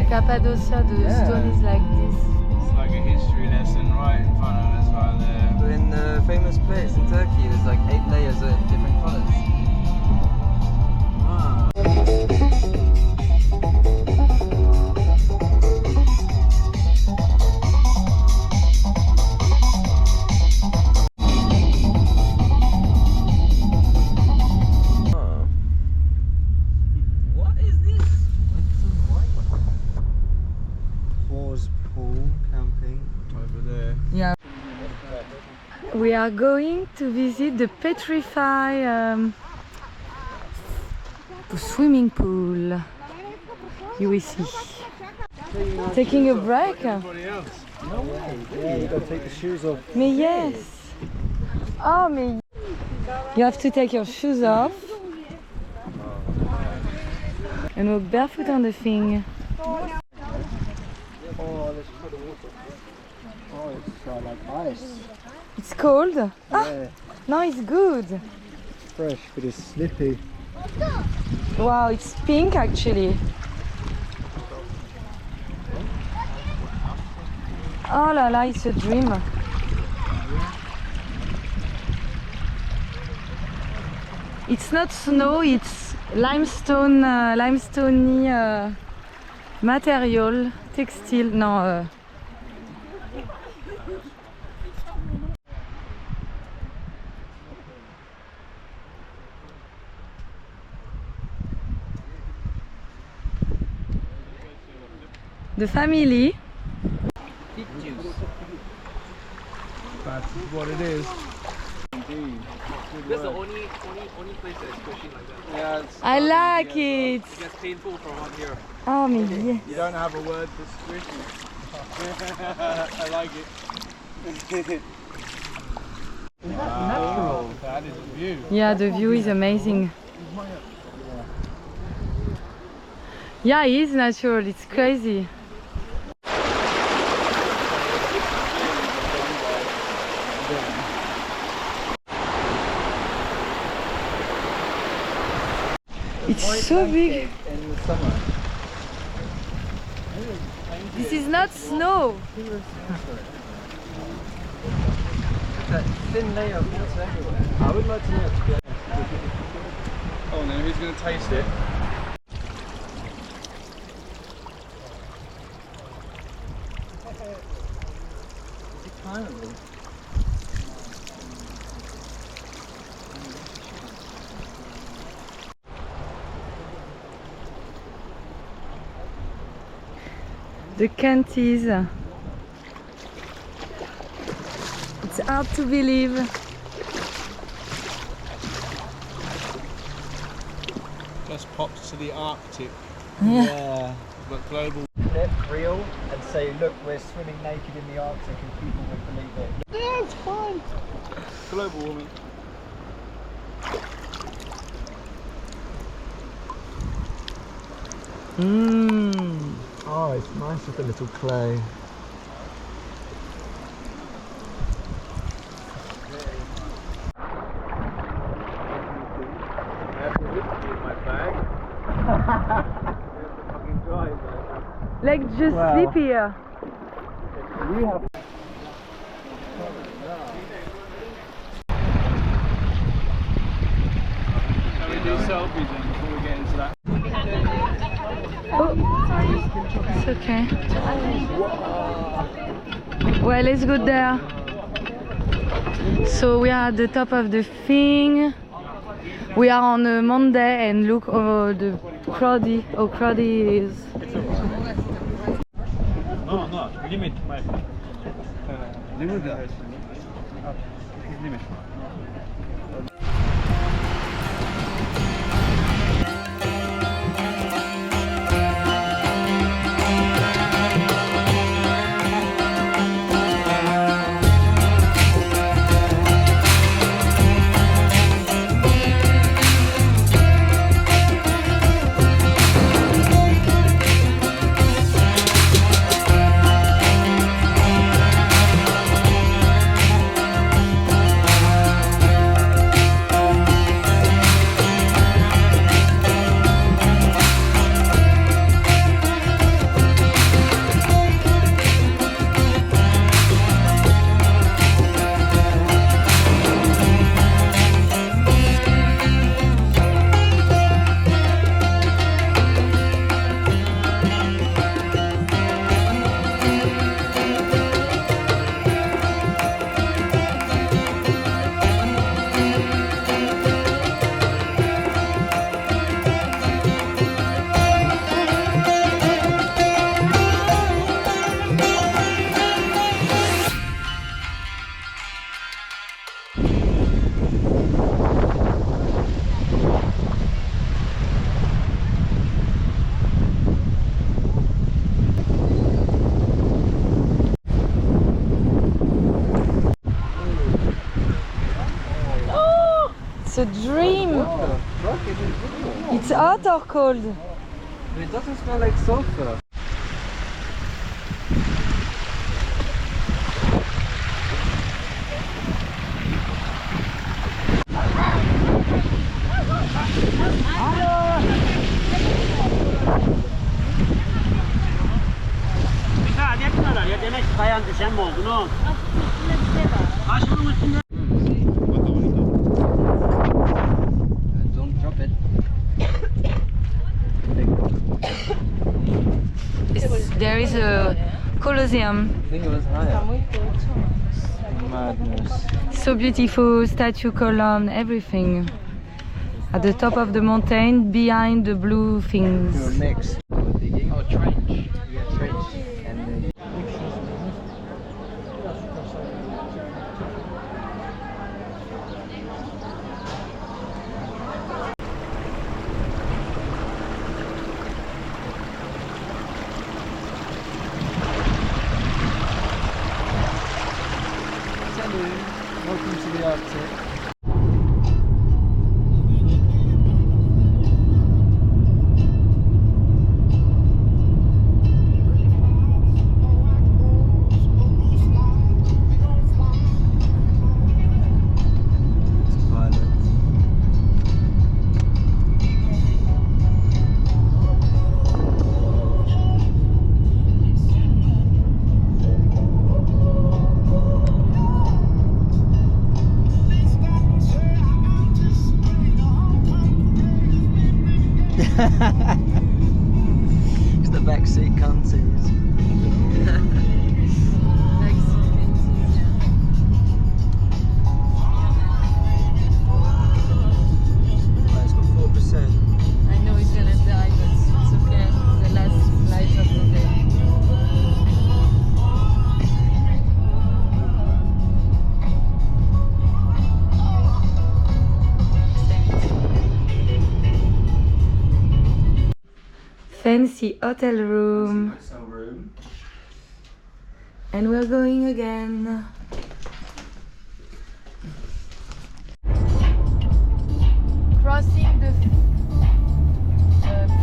Cappadocia, the stone is like this. It's like a history lesson right in front of us right there. We're in the famous place in Turkey. There's like 8 layers of different colours. Ah. We are going to visit the petrified swimming pool. You will see. Taking a break? No way. Yeah, you gotta take the shoes off. Mais yes. Oh, mais you have to take your shoes off and walk barefoot on the thing. Oh, let's put the water. Oh, it's like ice. It's cold? Yeah. Ah, no, it's good. It's fresh, but it's slippy. Wow, it's pink actually. Oh la la, it's a dream. It's not snow, it's limestone, limestoney material, textile. No. The family. That's what it is. Indeed. That's the only place that's pushing like that. Yeah, it's I like it. It gets painful from up here. Oh, mais yes. You don't have a word for squishy. I like it. Wow, that is a view. Yeah, the view is amazing. Yeah, it is natural. It's crazy. It's so big. in the summer. This is not snow. That thin layer of water everywhere. I would like to know, to be honest. Oh no, who's going to taste it? Is it climbable? The Canties. It's hard to believe. Just pops to the Arctic, Yeah. but global. Flip, reel, and say, look, we're swimming naked in the Arctic and people would believe it. Yeah, it's fine. Global warming. Mmm. Oh, it's nice with a little clay. I have the whiskey in my bag. Fucking drive. Like just Wow. sleep here. We have. Can we do selfies then before we get into that? Oh, it's okay. Well, let's go there. So we are at the top of the thing. We are on a Monday and look the crowdy, how crowdy it is. No, limit my limit. Limit. It's a dream. Look, it is beautiful. It's hot or cold? It doesn't smell like sulfur. Don't drop it. There is a Colosseum. I think it was higher. Madness. So beautiful, statue, column, everything. At the top of the mountain, behind the blue things. You're next. Digging. Oh, trench. Yeah, trench. And then. Welcome to the Arctic. It's the backseat cunties. It's got 4%. I know it's gonna die, but it's okay. It's the last light of the day. Fancy hotel room. And we're going again. Crossing the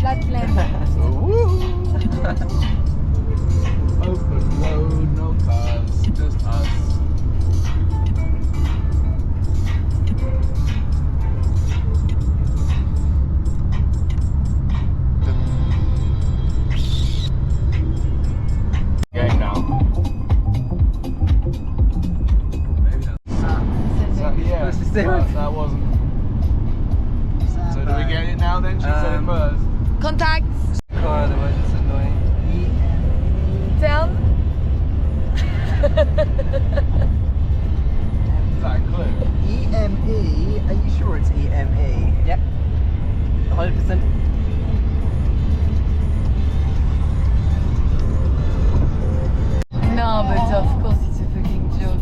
flatland. Open road, no cars, just us. Going now. Maybe that's. That wasn't. So do we get it now then? She said it first. Contacts. Car, otherwise it's annoying. Tell. Is that a clue? EME, are you sure it's EME? Yep. 100%. No, but of course it's a fucking joke.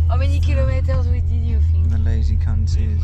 How many kilometers we did you think? The lazy cunties.